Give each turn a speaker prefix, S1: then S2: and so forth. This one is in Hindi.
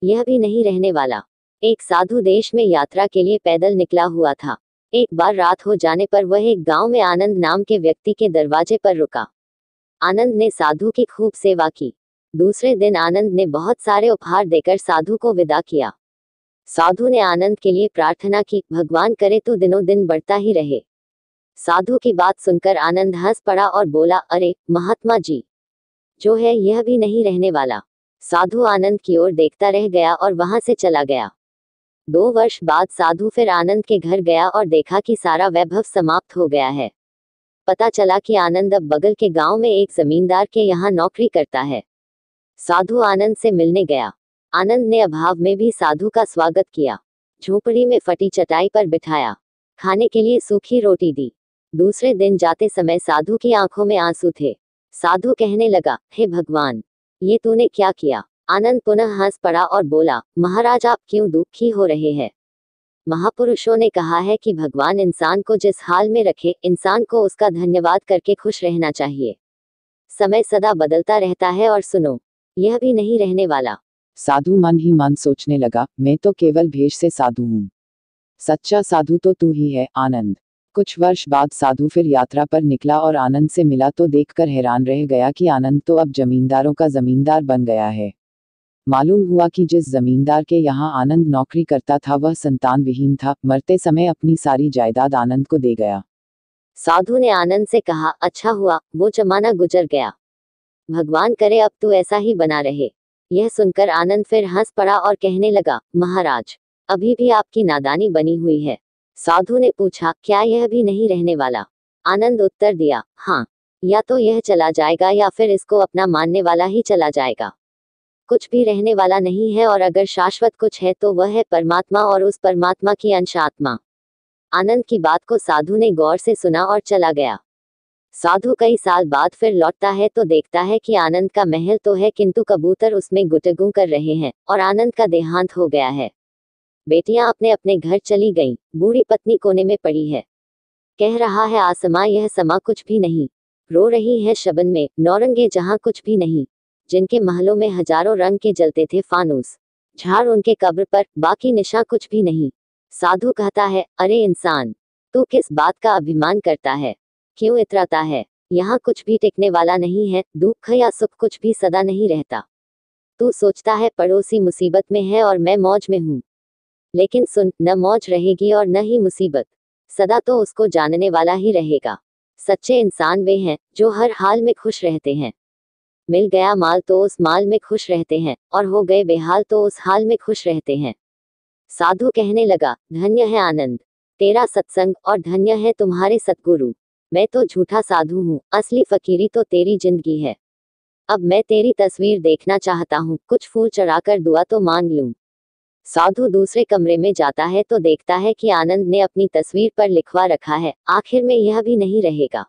S1: यह भी नहीं रहने वाला। एक साधु देश में यात्रा के लिए पैदल निकला हुआ था। एक बार रात हो जाने पर वह एक गांव में आनंद नाम के व्यक्ति के दरवाजे पर रुका। आनंद ने साधु की खूब सेवा की। दूसरे दिन आनंद ने बहुत सारे उपहार देकर साधु को विदा किया। साधु ने आनंद के लिए प्रार्थना की, भगवान करे तू दिनों दिन बढ़ता ही रहे। साधु की बात सुनकर आनंद हंस पड़ा और बोला, अरे महात्मा जी, जो है यह भी नहीं रहने वाला। साधु आनंद की ओर देखता रह गया और वहां से चला गया। 2 वर्ष बाद साधु फिर आनंद के घर गया और देखा कि सारा वैभव समाप्त हो गया है। पता चला कि आनंद अब बगल के गांव में एक जमींदार के यहाँ नौकरी करता है। साधु आनंद से मिलने गया। आनंद ने अभाव में भी साधु का स्वागत किया। झोपड़ी में फटी चटाई पर बिठाया, खाने के लिए सूखी रोटी दी। दूसरे दिन जाते समय साधु की आंखों में आंसू थे। साधु कहने लगा, हे भगवान, ये तूने क्या किया? आनंद पुनः हंस पड़ा और बोला, महाराज आप क्यों दुखी हो रहे हैं? महापुरुषों ने कहा है कि भगवान इंसान को जिस हाल में रखे, इंसान को उसका धन्यवाद करके खुश रहना चाहिए। समय सदा बदलता रहता है और सुनो, यह भी नहीं रहने वाला।
S2: साधु मन ही मन सोचने लगा, मैं तो केवल भेष से साधु हूँ, सच्चा साधु तो तू ही है आनंद। कुछ वर्ष बाद साधु फिर यात्रा पर निकला और आनंद से मिला तो देखकर हैरान रह गया कि आनंद तो अब जमींदारों का जमींदार बन गया है। मालूम हुआ कि जिस जमींदार के यहाँ आनंद नौकरी करता था वह संतान विहीन था। मरते समय अपनी सारी जायदाद आनंद को दे गया।
S1: साधु ने आनंद से कहा, अच्छा हुआ वो जमाना गुजर गया, भगवान करे अब तू ऐसा ही बना रहे। यह सुनकर आनंद फिर हंस पड़ा और कहने लगा, महाराज, अभी भी आपकी नादानी बनी हुई है। साधु ने पूछा, क्या यह भी नहीं रहने वाला? आनंद उत्तर दिया, हाँ, या तो यह चला जाएगा या फिर इसको अपना मानने वाला ही चला जाएगा। कुछ भी रहने वाला नहीं है, और अगर शाश्वत कुछ है तो वह है परमात्मा और उस परमात्मा की अंश आत्मा। आनंद की बात को साधु ने गौर से सुना और चला गया। साधु कई साल बाद फिर लौटता है तो देखता है कि आनंद का महल तो है किंतु कबूतर उसमें गुटगू कर रहे हैं और आनंद का देहांत हो गया है। बेटियां अपने अपने घर चली गईं, बूढ़ी पत्नी कोने में पड़ी है। कह रहा है आसमां यह समा कुछ भी नहीं, रो रही है शबन में नौरंगे जहां कुछ भी नहीं। जिनके महलों में हजारों रंग के जलते थे फानूस, झाड़ उनके कब्र पर, बाकी निशा कुछ भी नहीं। साधु कहता है, अरे इंसान, तू किस बात का अभिमान करता है, क्यों इतराता है? यहाँ कुछ भी टिकने वाला नहीं है, दुख या सुख कुछ भी सदा नहीं रहता। तू सोचता है पड़ोसी मुसीबत में है और मैं मौज में हूँ, लेकिन सुन, न मौज रहेगी और न ही मुसीबत, सदा तो उसको जानने वाला ही रहेगा। सच्चे इंसान वे हैं जो हर हाल में खुश रहते हैं। मिल गया माल तो उस माल में खुश रहते हैं, और हो गए बेहाल तो उस हाल में खुश रहते हैं। साधु कहने लगा, धन्य है आनंद तेरा सत्संग, और धन्य है तुम्हारे सतगुरु। मैं तो झूठा साधु हूँ, असली फकीरी तो तेरी जिंदगी है। अब मैं तेरी तस्वीर देखना चाहता हूँ, कुछ फूल चढ़ाकर दुआ तो मांग लूं। साधु दूसरे कमरे में जाता है तो देखता है कि आनंद ने अपनी तस्वीर पर लिखवा रखा है, आखिर में यह भी नहीं रहेगा।